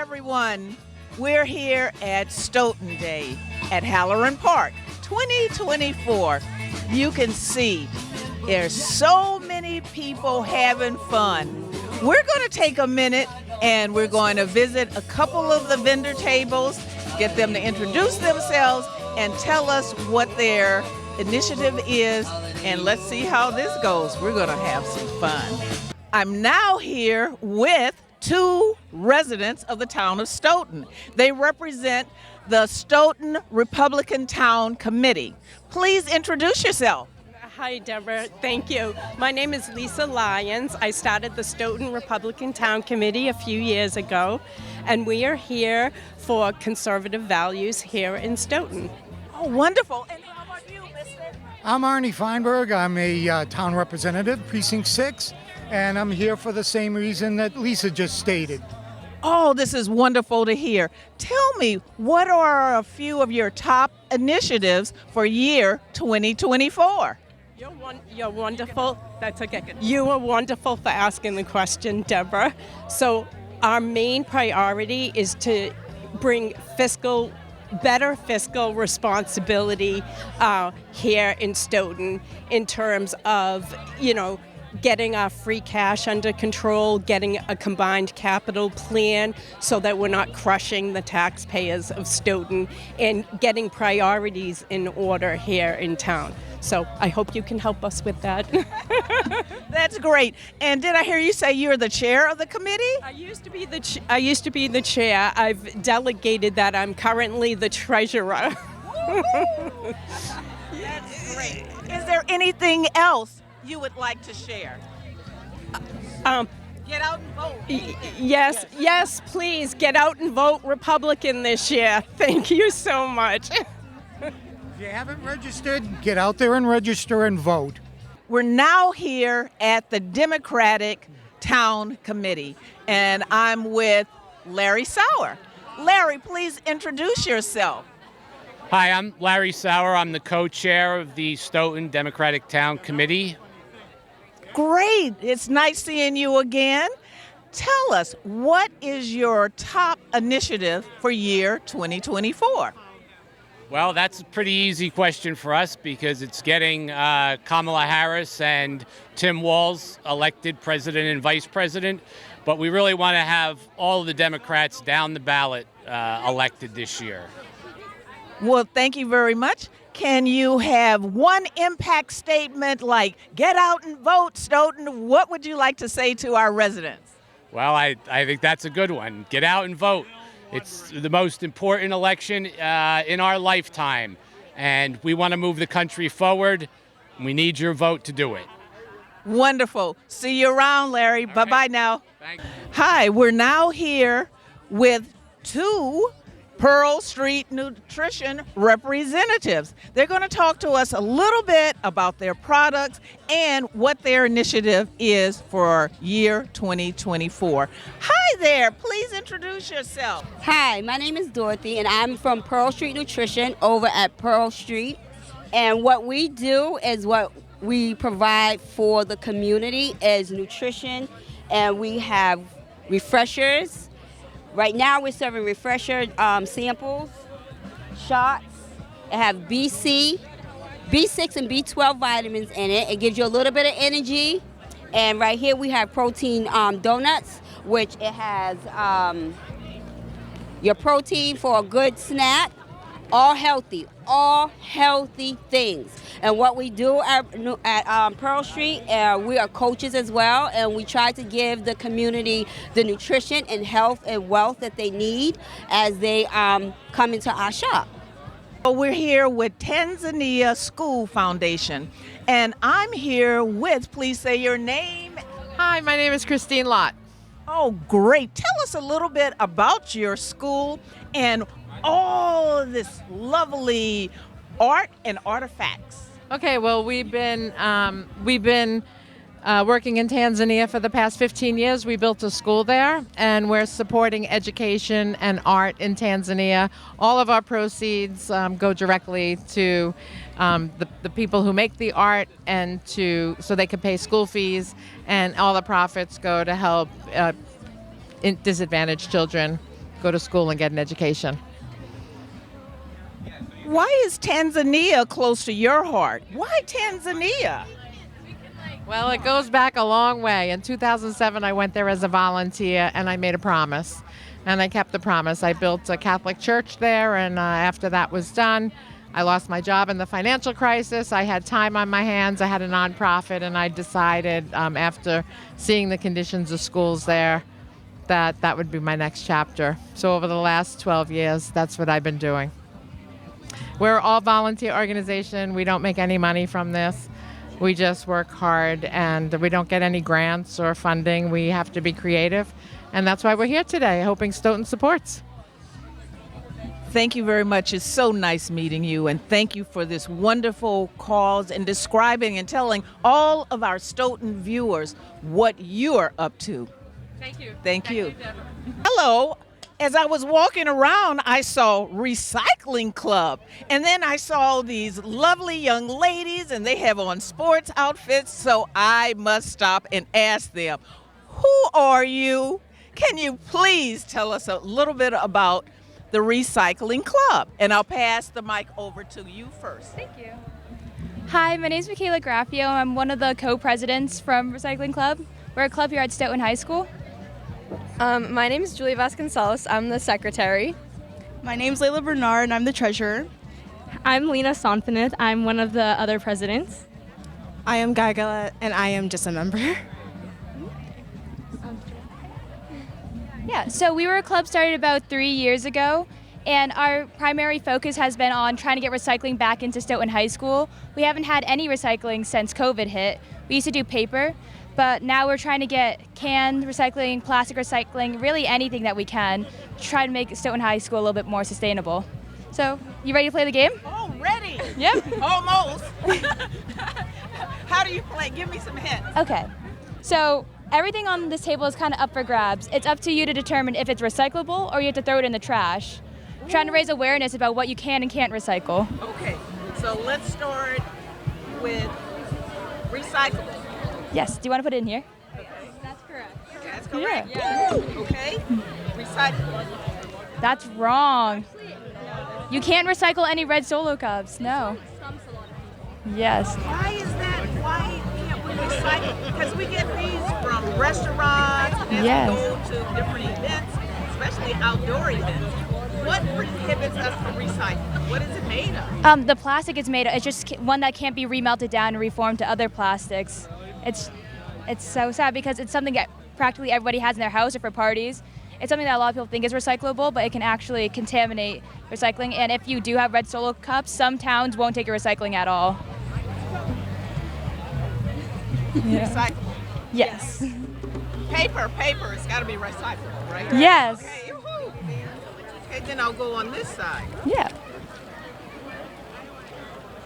everyone. We're here at Stoughton Day at Halloran Park 2024. You can see there's so many people having fun. We're going to take a minute and we're going to visit a couple of the vendor tables, get them to introduce themselves and tell us what their initiative is, and let's see how this goes. We're going to have some fun. I'm now here with two residents of the town of Stoughton. They represent the Stoughton Republican Town Committee. Please introduce yourself. Hi, Deborah. Thank you. My name is Lisa Lyons. I started the Stoughton Republican Town Committee a few years ago, and we are here for conservative values here in Stoughton. Oh, wonderful. And how about you, mister? I'm Arnie Feinberg. I'm a town representative, Precinct 6, and I'm here for the same reason that Lisa just stated. Oh, this is wonderful to hear. Tell me, what are a few of your top initiatives for year 2024? You're wonderful. That's okay. You are wonderful for asking the question, Deborah. So our main priority is to bring better fiscal responsibility here in Stoughton in terms of, getting our free cash under control, getting a combined capital plan so that we're not crushing the taxpayers of Stoughton, and getting priorities in order here in town. So I hope you can help us with that. That's great. And did I hear you say you're the chair of the committee? I used to be the chair. I've delegated that. I'm currently the treasurer. That's great. Is there anything else you would like to share? Get out and vote. Yes, please get out and vote Republican this year. Thank you so much. If you haven't registered, get out there and register and vote. We're now here at the Democratic Town Committee, and I'm with Larry Sauer. Larry, please introduce yourself. Hi, I'm Larry Sauer. I'm the co-chair of the Stoughton Democratic Town Committee. Great. It's nice seeing you again. Tell us, what is your top initiative for year 2024? Well, that's a pretty easy question for us because it's getting Kamala Harris and Tim Walz elected president and vice president. But we really want to have all of the Democrats down the ballot elected this year. Well, thank you very much. Can you have one impact statement like, get out and vote, Stoughton? What would you like to say to our residents? Well, I think that's a good one. Get out and vote. It's the most important election in our lifetime, and we want to move the country forward. We need your vote to do it. Wonderful. See you around, Larry. All Bye-bye right. now. Thanks. Hi, we're now here with two Pearl Street Nutrition representatives. They're going to talk to us a little bit about their products and what their initiative is for year 2024. Hi there, please introduce yourself. Hi, my name is Dorothy, and I'm from Pearl Street Nutrition over at Pearl Street. And what we do is what we provide for the community is nutrition, and we have refreshers. Right now we're serving refresher samples, shots. It have B6 and B12 vitamins in it. It gives you a little bit of energy. And right here we have protein donuts, which it has your protein for a good snack. All healthy things. And what we do at Pearl Street, we are coaches as well, and we try to give the community the nutrition and health and wealth that they need as they come into our shop. We're here with Tanzania School Foundation, and I'm here with, please say your name. Hi, my name is Christine Lott. Oh, great. Tell us a little bit about your school and all of this lovely art and artifacts. Okay, well, we've been working in Tanzania for the past 15 years. We built a school there, and we're supporting education and art in Tanzania. All of our proceeds go directly to the people who make the art, and so they can pay school fees, and all the profits go to help disadvantaged children go to school and get an education. Why is Tanzania close to your heart? Why Tanzania? Well, it goes back a long way. In 2007, I went there as a volunteer, and I made a promise. And I kept the promise. I built a Catholic church there, and after that was done, I lost my job in the financial crisis. I had time on my hands. I had a nonprofit, and I decided after seeing the conditions of schools there that that would be my next chapter. So over the last 12 years, that's what I've been doing. We're all volunteer organization. We don't make any money from this. We just work hard, and we don't get any grants or funding. We have to be creative, and that's why we're here today, hoping Stoughton supports. Thank you very much. It's so nice meeting you, and thank you for this wonderful cause and describing and telling all of our Stoughton viewers what you're up to. Thank you. Thank you. Hello. As I was walking around, I saw Recycling Club, and then I saw these lovely young ladies, and they have on sports outfits, so I must stop and ask them, who are you? Can you please tell us a little bit about the Recycling Club? And I'll pass the mic over to you first. Thank you. Hi, my name is Michaela Graffio. I'm one of the co-presidents from Recycling Club. We're a club here at Stoughton High School. My name is Julia Vasconcelos. I'm the secretary. My name's Layla Bernard, and I'm the treasurer. I'm Lena Sonfinith. I'm one of the other presidents. I am Gaga, and I am just a member. Yeah, so we were a club started about 3 years ago, and our primary focus has been on trying to get recycling back into Stoughton High School. We haven't had any recycling since COVID hit. We used to do paper, but now we're trying to get canned recycling, plastic recycling, really anything that we can to try to make Stoughton High School a little bit more sustainable. So, you ready to play the game? Oh, ready? Yep. Almost. How do you play? Give me some hints. Okay, so everything on this table is kind of up for grabs. It's up to you to determine if it's recyclable or you have to throw it in the trash. We're trying to raise awareness about what you can and can't recycle. Okay, so let's start with recyclable. Yes, do you want to put it in here? Okay. That's correct. That's correct. Yeah. Okay, recyclable. That's wrong. You can't recycle any red Solo cups, no. Yes. Why is that? Why can't we recycle? Because we get these from restaurants and Yes. we go to different events, especially outdoor events. What prohibits us from recycling? What is it made of? The plastic it's made of, it's just one that can't be remelted down and reformed to other plastics. It's so sad because it's something that practically everybody has in their house or for parties. It's something that a lot of people think is recyclable, but it can actually contaminate recycling. And if you do have red Solo cups, some towns won't take your recycling at all. Yeah. Recyclable. Yes. Paper, it's got to be recyclable, right? Yes. Okay. Okay, then I'll go on this side. Yeah.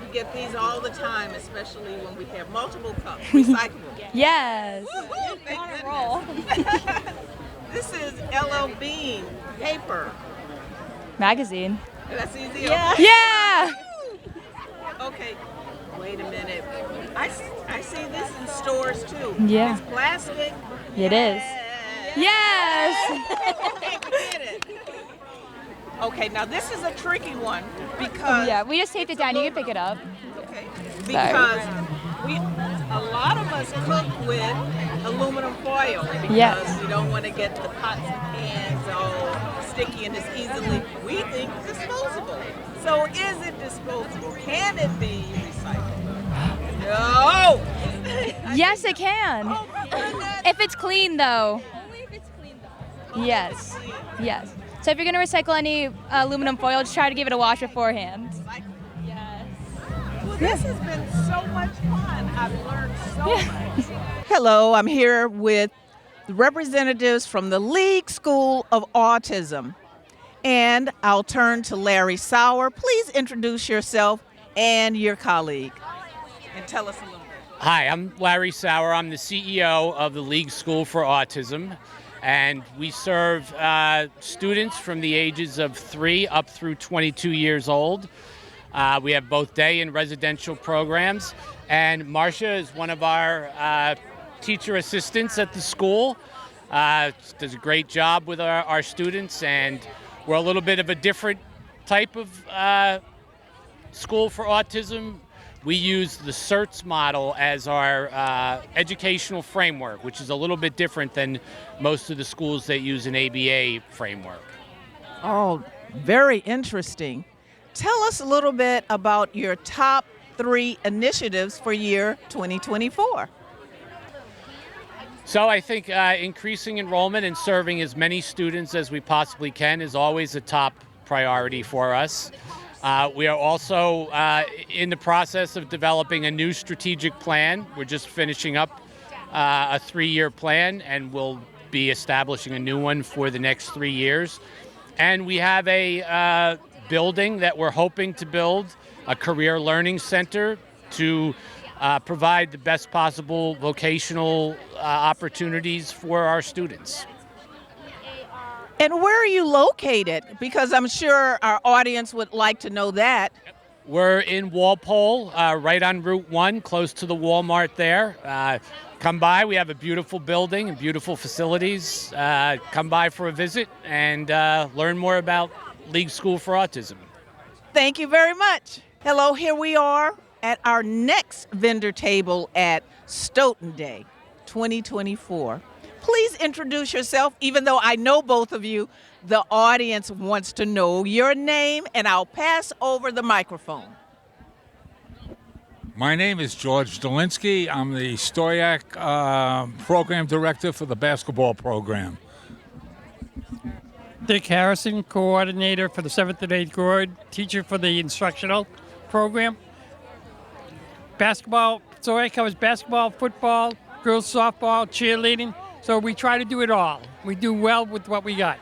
We get these all the time, especially when we have multiple cups. Recyclable. Yes. Woo-hoo, thank goodness. This is LL Bean paper. Magazine. That's easy. Yeah. Okay. Yeah. Okay. Wait a minute. I see this in stores too. Yeah. It's plastic. It is. Yes. Okay, we get it. Okay, now this is a tricky one because Yeah, we just taped it down. You can pick it up. okay, because a lot of us cook with aluminum foil because Yes. we don't want to get the pots and pans all sticky and it's easily. We think disposable. So is it disposable? Can it be recycled? No. Yes, it can. Oh my goodness. If it's clean, though. Only if it's clean, though. Yes. Yes. So if you're going to recycle any aluminum foil, just try to give it a wash beforehand. Yes. Well, this has been so much fun. I've learned so much. Hello, I'm here with the representatives from the League School of Autism. And I'll turn to Larry Sauer. Please introduce yourself and your colleague and tell us a little bit. Hi, I'm Larry Sauer. I'm the CEO of the League School for Autism, and we serve students from the ages of 3 up through 22 years old. We have both day and residential programs, and Marcia is one of our teacher assistants at the school. does a great job with our students, and we're a little bit of a different type of school for autism. We use the CERTS model as our educational framework, which is a little bit different than most of the schools that use an ABA framework. Oh, very interesting. Tell us a little bit about your top 3 initiatives for year 2024. So I think increasing enrollment and serving as many students as we possibly can is always a top priority for us. We are also in the process of developing a new strategic plan. We're just finishing up a 3-year plan, and we'll be establishing a new one for the next 3 years. And we have a building that we're hoping to build, a career learning center, to provide the best possible vocational opportunities for our students. And where are you located? Because I'm sure our audience would like to know that. We're in Walpole, right on Route 1, close to the Walmart there. Come by. We have a beautiful building and beautiful facilities. Come by for a visit and learn more about League School for Autism. Thank you very much. Hello, here we are at our next vendor table at Stoughton Day 2024. Please introduce yourself. Even though I know both of you, the audience wants to know your name, and I'll pass over the microphone. My name is George Dolinsky. I'm the Stoyak Program Director for the basketball program. Dick Harrison, Coordinator for the 7th and 8th grade, teacher for the instructional program. Basketball, Stoyak covers basketball, football, girls softball, cheerleading. So we try to do it all. We do well with what we got.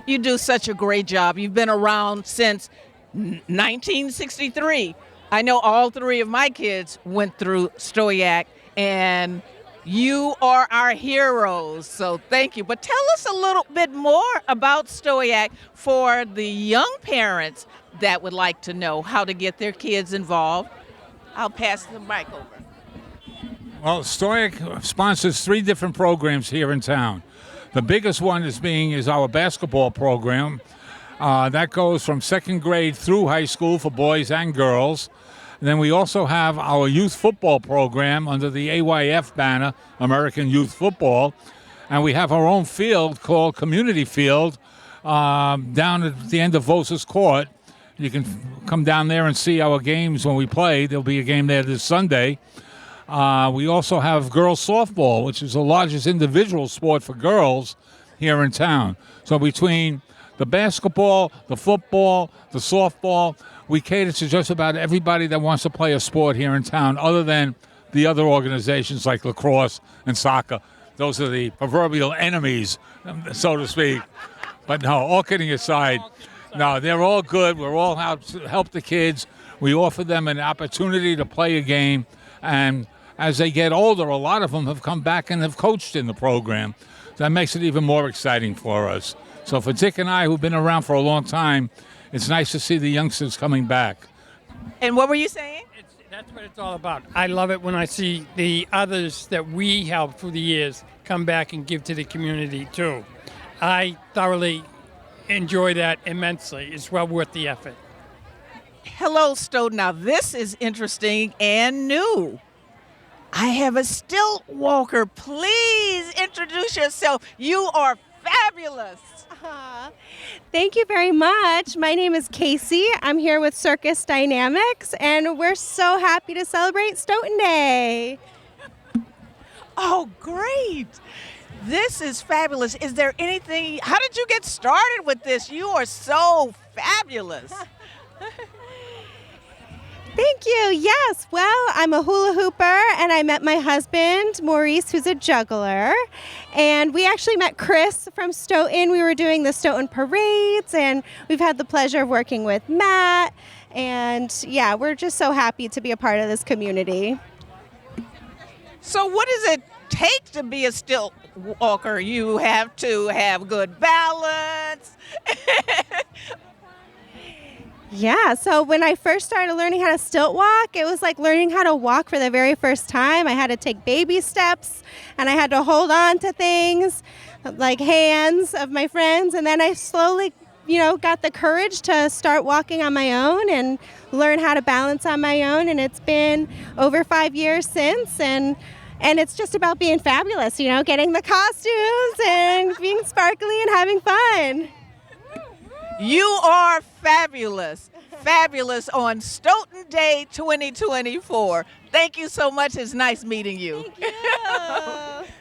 You do such a great job. You've been around since 1963. I know all 3 of my kids went through Stoyak, and you are our heroes, so thank you. But tell us a little bit more about Stoyak for the young parents that would like to know how to get their kids involved. I'll pass the mic over. Well, Stoyak sponsors 3 different programs here in town. The biggest one is our basketball program. That goes from 2nd grade through high school for boys and girls. And then we also have our youth football program under the AYF banner, American Youth Football. And we have our own field called Community Field down at the end of Vosa's Court. You can come down there and see our games when we play. There'll be a game there this Sunday. We also have girls softball, which is the largest individual sport for girls here in town. So between the basketball, the football, the softball, we cater to just about everybody that wants to play a sport here in town, other than the other organizations like lacrosse and soccer. Those are the proverbial enemies, so to speak. But no, all kidding aside, no, they're all good. We're all out to help the kids. We offer them an opportunity to play a game, and as they get older, a lot of them have come back and have coached in the program. That makes it even more exciting for us. So for Dick and I, who've been around for a long time, it's nice to see the youngsters coming back. And what were you saying? That's what it's all about. I love it when I see the others that we helped through the years come back and give to the community too. I thoroughly enjoy that immensely. It's well worth the effort. Hello, Stoughton. Now this is interesting and new. I have a stilt walker. Please introduce yourself. You are fabulous. Thank you very much. My name is Casey. I'm here with Circus Dynamics, and we're so happy to celebrate Stoughton Day. Oh, great. This is fabulous. Is there anything, how did you get started with this? You are so fabulous. Thank you. Yes. Well, I'm a hula hooper, and I met my husband, Maurice, who's a juggler. And we actually met Chris from Stoughton. We were doing the Stoughton parades, and we've had the pleasure of working with Matt. And yeah, we're just so happy to be a part of this community. So what does it take to be a stilt walker? You have to have good balance. Yeah, so when I first started learning how to stilt walk, it was like learning how to walk for the very first time. I had to take baby steps, and I had to hold on to things like hands of my friends, and then I slowly, got the courage to start walking on my own and learn how to balance on my own, and it's been over 5 years since, and it's just about being fabulous, getting the costumes and being sparkly and having fun. You are fabulous. Fabulous on Stoughton Day 2024. Thank you so much. It's nice meeting you. Thank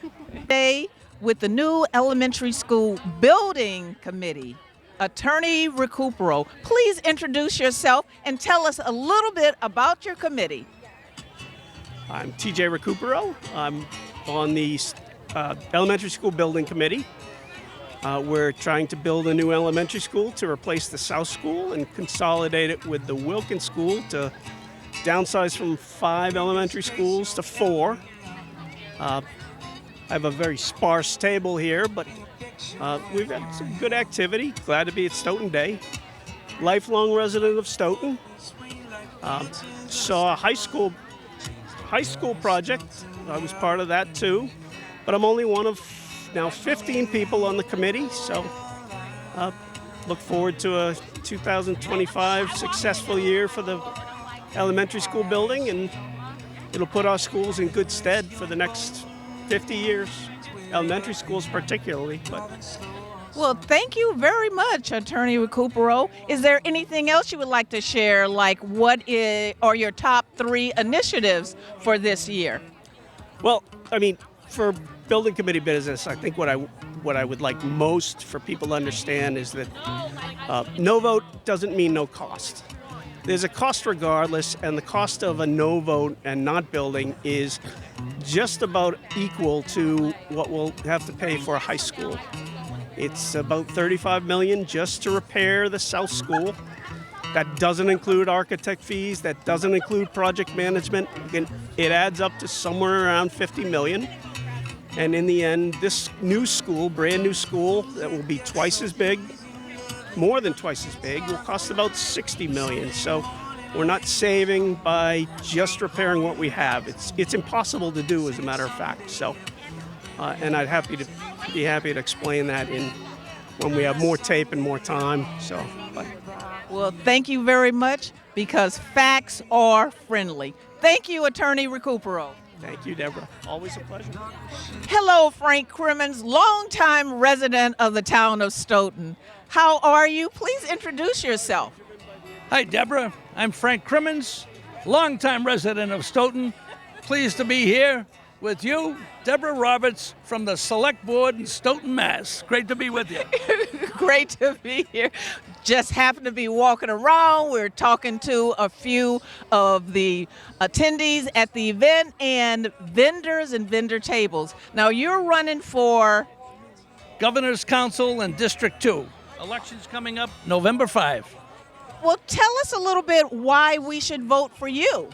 you. Today with the new elementary school building committee, Attorney Recupero. Please introduce yourself and tell us a little bit about your committee. I'm TJ Recupero. I'm on the elementary school building committee. We're trying to build a new elementary school to replace the South School and consolidate it with the Wilkins School to downsize from 5 elementary schools to 4. I have a very sparse table here, but we've had some good activity. Glad to be at Stoughton Day. Lifelong resident of Stoughton. Saw a high school project. I was part of that too, but I'm only one of now 15 people on the committee, so look forward to a 2025 successful year for the elementary school building, and it'll put our schools in good stead for the next 50 years, elementary schools particularly. Well, thank you very much, Attorney Recupero. Is there anything else you would like to share, like are your top 3 initiatives for this year? Well, I mean, for building committee business, I think what I would like most for people to understand is that no vote doesn't mean no cost. There's a cost regardless, and the cost of a no vote and not building is just about equal to what we'll have to pay for a high school. It's about $35 million just to repair the South School. That doesn't include architect fees. That doesn't include project management. Again, it adds up to somewhere around $50 million. And in the end, this new school, brand new school, that will be twice as big, more than twice as big, will cost about $60 million. So we're not saving by just repairing what we have. It's impossible to do, as a matter of fact. So, and I'd be happy to explain that when we have more tape and more time. So, well, thank you very much, because facts are friendly. Thank you, Attorney Recupero. Thank you, Deborah. Always a pleasure. Hello, Frank Crimmins, longtime resident of the town of Stoughton. How are you? Please introduce yourself. Hi, Deborah. I'm Frank Crimmins, longtime resident of Stoughton. Pleased to be here with you, Deborah Roberts, from the Select Board in Stoughton, Mass. Great to be with you. Great to be here. Just happened to be walking around. We're talking to a few of the attendees at the event and vendors and vendor tables. Now, you're running for Governor's Council in District 2. Elections coming up November 5. Well, tell us a little bit why we should vote for you.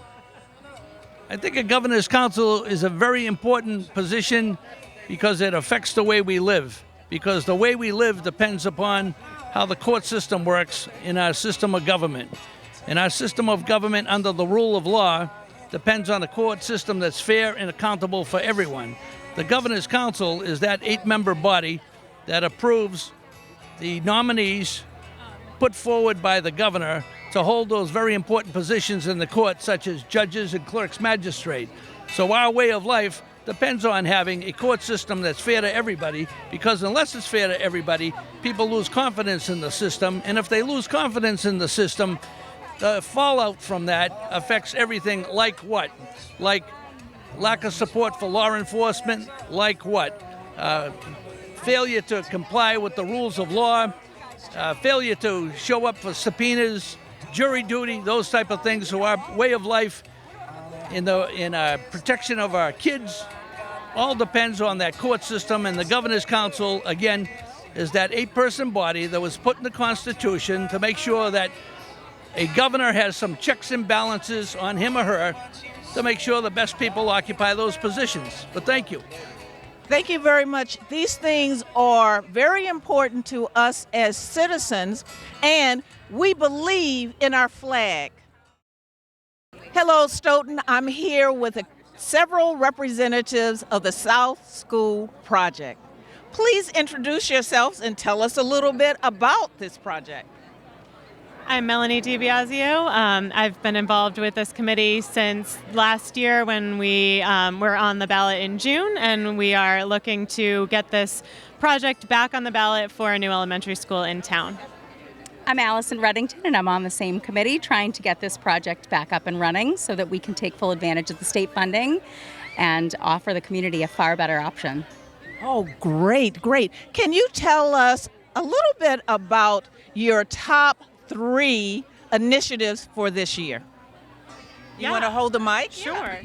I think a governor's council is a very important position because it affects the way we live. Because the way we live depends upon how the court system works in our system of government. And our system of government under the rule of law depends on a court system that's fair and accountable for everyone. The governor's council is that 8-member body that approves the nominees put forward by the governor to hold those very important positions in the court, such as judges and clerks magistrate. So our way of life depends on having a court system that's fair to everybody, because unless it's fair to everybody, people lose confidence in the system. And if they lose confidence in the system, the fallout from that affects everything. Like what? Like lack of support for law enforcement. Like what? Failure to comply with the rules of law. Failure to show up for subpoenas, jury duty, those type of things. So our way of life in protection of our kids all depends on that court system. And the Governor's Council, again, is that 8-person body that was put in the Constitution to make sure that a governor has some checks and balances on him or her to make sure the best people occupy those positions. But thank you. Thank you very much. These things are very important to us as citizens, and we believe in our flag. Hello, Stoughton. I'm here with several representatives of the South School Project. Please introduce yourselves and tell us a little bit about this project. I'm Melanie DiBiasio. I've been involved with this committee since last year when we were on the ballot in June, and we are looking to get this project back on the ballot for a new elementary school in town. I'm Allison Reddington, and I'm on the same committee trying to get this project back up and running so that we can take full advantage of the state funding and offer the community a far better option. Oh, great, great. Can you tell us a little bit about your top 3 initiatives for this year? You want to hold the mic? Sure.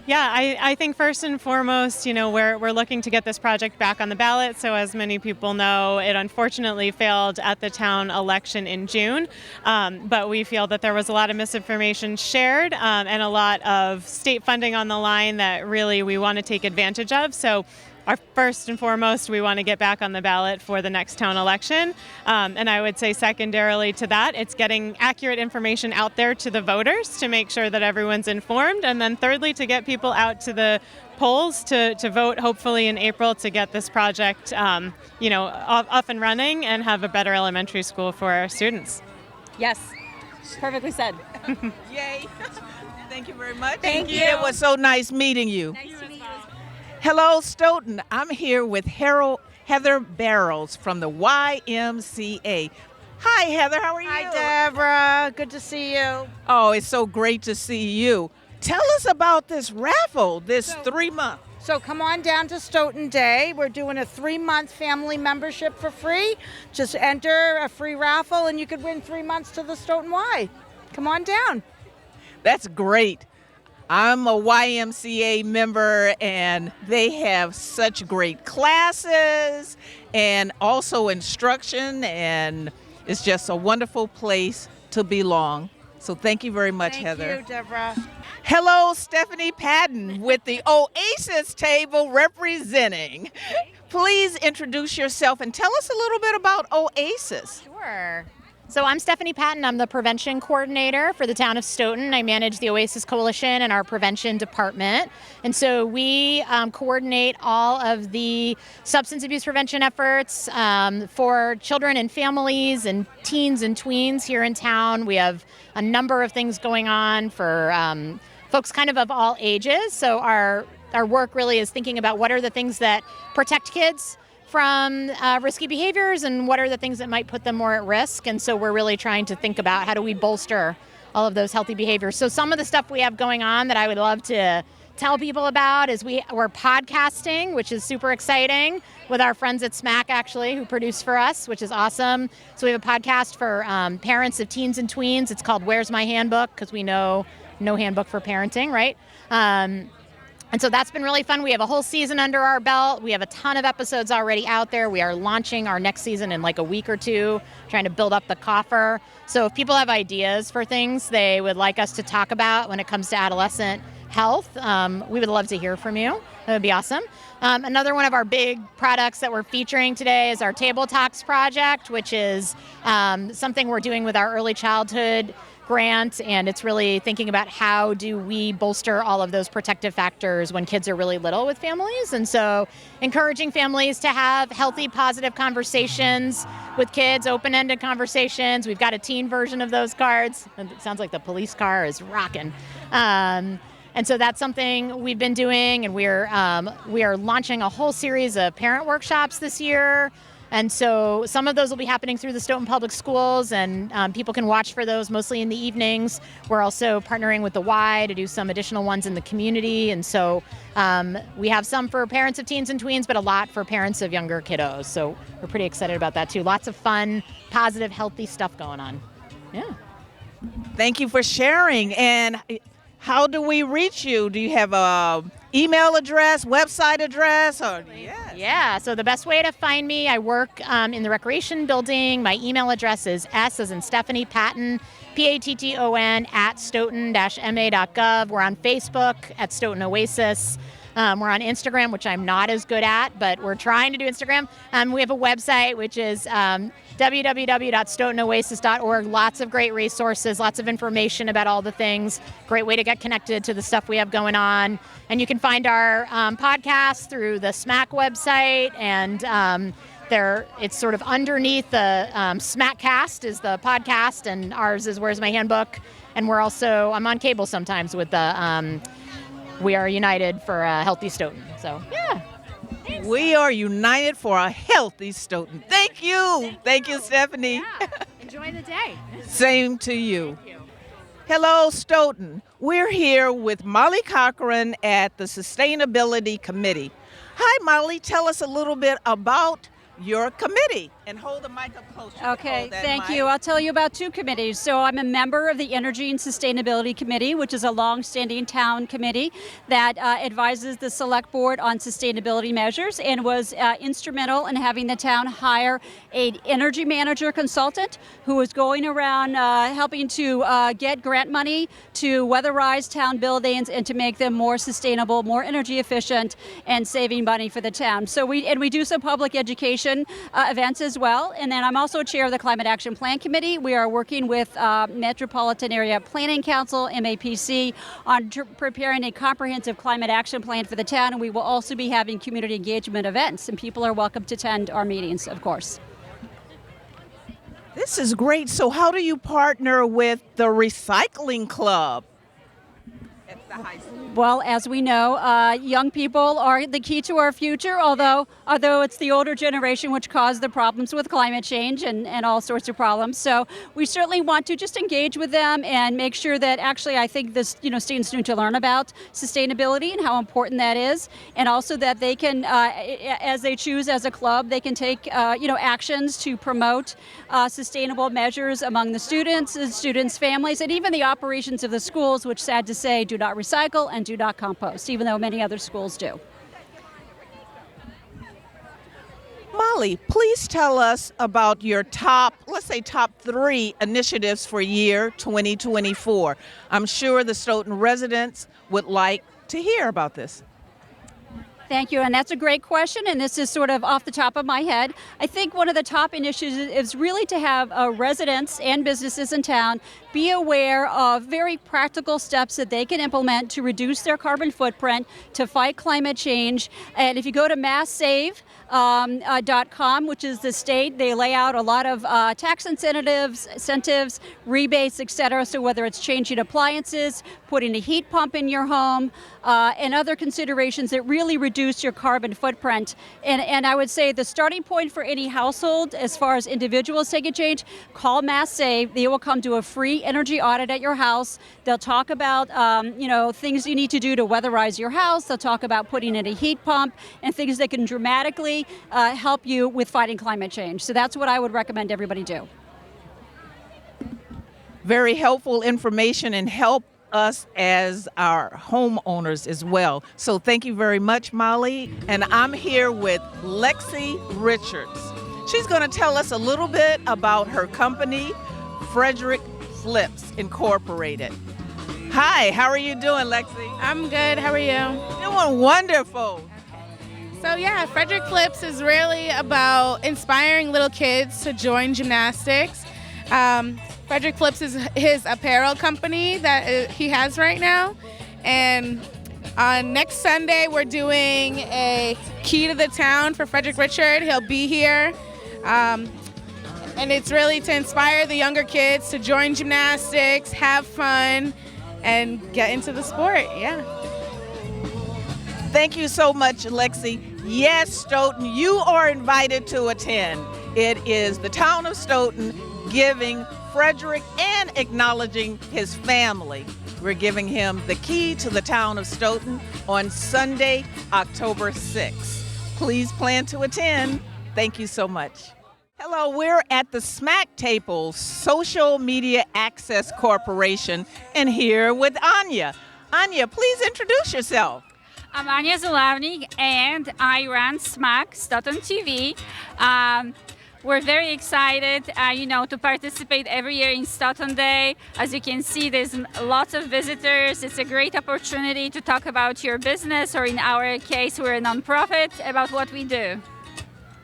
Yeah, I think first and foremost, we're looking to get this project back on the ballot. So as many people know, it unfortunately failed at the town election in June. But we feel that there was a lot of misinformation shared and a lot of state funding on the line that really we want to take advantage of. So first and foremost, we want to get back on the ballot for the next town election. And I would say secondarily to that, it's getting accurate information out there to the voters to make sure that everyone's informed. And then thirdly, to get people out to the polls to vote hopefully in April to get this project up and running and have a better elementary school for our students. Yes, perfectly said. Yay. Thank you very much. Thank you. It was so nice meeting you. Nice to meet you. Hello, Stoughton. I'm here with Heather Barrows from the YMCA. Hi, Heather. How are you? Hi, Deborah. Good to see you. Oh, it's so great to see you. Tell us about this raffle, this 3-month. So come on down to Stoughton Day. We're doing a 3-month family membership for free. Just enter a free raffle and you could win 3 months to the Stoughton Y. Come on down. That's great. I'm a YMCA member, and they have such great classes and also instruction, and it's just a wonderful place to belong. So thank you very much, Heather. Thank you, Deborah. Hello, Stephanie Patton with the Oasis table representing. Please introduce yourself and tell us a little bit about Oasis. Sure. So I'm Stephanie Patton. I'm the prevention coordinator for the town of Stoughton. I manage the Oasis Coalition and our prevention department. And so we coordinate all of the substance abuse prevention efforts for children and families and teens and tweens here in town. We have a number of things going on for folks kind of all ages. So our work really is thinking about what are the things that protect kids from risky behaviors and what are the things that might put them more at risk. And so we're really trying to think about how do we bolster all of those healthy behaviors. So some of the stuff we have going on that I would love to tell people about is we're podcasting, which is super exciting, with our friends at SMAC actually, who produce for us, which is awesome. So we have a podcast for parents of teens and tweens. It's called Where's My Handbook? Because we know no handbook for parenting, right? And so that's been really fun. We have a whole season under our belt. We have a ton of episodes already out there. We are launching our next season in like a week or 2, trying to build up the coffer. So if people have ideas for things they would like us to talk about when it comes to adolescent health, we would love to hear from you. That would be awesome. Another one of our big products that we're featuring today is our Table Talks project, which is something we're doing with our early childhood grant, and it's really thinking about how do we bolster all of those protective factors when kids are really little with families. And so encouraging families to have healthy, positive conversations with kids, open-ended conversations. We've got a teen version of those cards. And it sounds like the police car is rocking. And so that's something we've been doing, and we are launching a whole series of parent workshops this year. And so some of those will be happening through the Stoughton Public Schools, and people can watch for those mostly in the evenings. We're also partnering with the Y to do some additional ones in the community. And so we have some for parents of teens and tweens, but a lot for parents of younger kiddos. So we're pretty excited about that too. Lots of fun, positive, healthy stuff going on. Yeah. Thank you for sharing. And how do we reach you? Do you have a email address, website address? Or Yeah, so the best way to find me, I work in the recreation building. My email address is S as in Stephanie Patton, Patton @ stoughton-ma.gov. We're on Facebook at Stoughton Oasis. We're on Instagram, which I'm not as good at, but we're trying to do Instagram. We have a website, which is www.stoughtonoasis.org. Lots of great resources, lots of information about all the things. Great way to get connected to the stuff we have going on. And you can find our podcast through the SMAC website, and it's sort of underneath the SmackCast is the podcast, and ours is Where's My Handbook. And I'm on cable sometimes with the We Are United for a Healthy Stoughton. So, yeah. Thanks. We are united for a healthy Stoughton. Thank you. Thank you, Stephanie. Yeah. Enjoy the day. Same to you. Hello, Stoughton. We're here with Molly Cochran at the Sustainability Committee. Hi, Molly. Tell us a little bit about your committee, and hold the mic up closer. Okay, thank you. I'll tell you about two committees. So I'm a member of the Energy and Sustainability Committee, which is a long-standing town committee that advises the Select Board on sustainability measures, and was instrumental in having the town hire an energy manager consultant who is going around helping to get grant money to weatherize town buildings and to make them more sustainable, more energy efficient, and saving money for the town. So we do some public education events as well. And then I'm also chair of the Climate Action Plan Committee. We are working with Metropolitan Area Planning Council, MAPC, on preparing a comprehensive climate action plan for the town. And we will also be having community engagement events, and people are welcome to attend our meetings, of course. This is great. So how do you partner with the Recycling Club at the high school? Well, as we know, young people are the key to our future, although it's the older generation which caused the problems with climate change and all sorts of problems. So we certainly want to just engage with them and make sure that actually I think this, students need to learn about sustainability and how important that is, and also that they can, as they choose as a club, they can take, actions to promote sustainable measures among the students' families, and even the operations of the schools, which, sad to say, do not recycle and do not compost, even though many other schools do. Molly, please tell us about your top 3 initiatives for year 2024. I'm sure the Stoughton residents would like to hear about this. Thank you, and that's a great question, and this is sort of off the top of my head. I think one of the top initiatives is really to have residents and businesses in town be aware of very practical steps that they can implement to reduce their carbon footprint, to fight climate change. And if you go to masssave.com, which is the state, they lay out a lot of tax incentives, rebates, etc. So whether it's changing appliances, putting a heat pump in your home, and other considerations that really reduce your carbon footprint. And I would say the starting point for any household, as far as individuals taking change, call Mass Save. They will come do a free energy audit at your house. They'll talk about things you need to do to weatherize your house. They'll talk about putting in a heat pump and things that can dramatically help you with fighting climate change. So that's what I would recommend everybody do. Very helpful information, and help us as our homeowners as well. So thank you very much, Molly. And I'm here with Lexi Richards. She's going to tell us a little bit about her company, Frederick Flips Incorporated. Hi, how are you doing, Lexi? I'm good. How are you? Doing wonderful. So yeah, Frederick Flips is really about inspiring little kids to join gymnastics. Frederick Flips is his apparel company that he has right now. And on next Sunday, we're doing a Key to the Town for Frederick Richards. He'll be here. And it's really to inspire the younger kids to join gymnastics, have fun, and get into the sport, yeah. Thank you so much, Lexi. Yes, Stoughton, you are invited to attend. It is the town of Stoughton giving Frederick and acknowledging his family. We're giving him the key to the town of Stoughton on Sunday, October 6th. Please plan to attend. Thank you so much. Hello, we're at the SMAC table, Social Media Access Corporation, and here with Anya. Anya, please introduce yourself. I'm Anya Zalavny, and I run SMAC, Stoughton TV. We're very excited, to participate every year in Stoughton Day. As you can see, there's lots of visitors. It's a great opportunity to talk about your business, or in our case, we're a nonprofit, about what we do.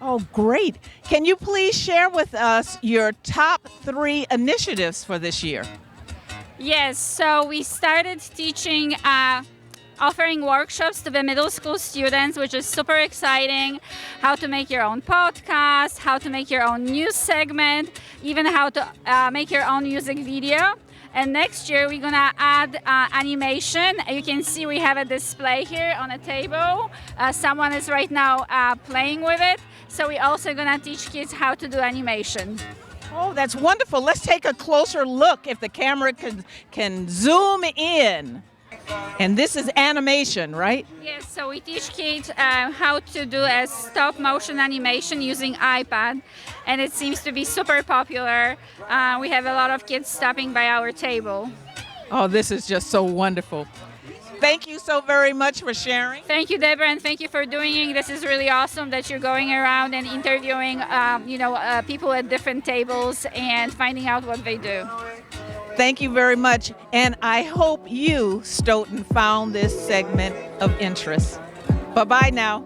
Oh, great. Can you please share with us your top 3 initiatives for this year? Yes, so we started teaching, offering workshops to the middle school students, which is super exciting. How to make your own podcast, how to make your own news segment, even how to make your own music video. And next year we're gonna add animation. You can see we have a display here on a table. Someone is right now playing with it. So we're also gonna teach kids how to do animation. Oh, that's wonderful. Let's take a closer look if the camera can zoom in. And this is animation, right? Yes, so we teach kids how to do a stop motion animation using iPad, and it seems to be super popular. We have a lot of kids stopping by our table. Oh, this is just so wonderful. Thank you so very much for sharing. Thank you, Deborah, and thank you for doing it. This is really awesome that you're going around and interviewing, people at different tables and finding out what they do. Thank you very much, and I hope you, Stoughton, found this segment of interest. Bye-bye now.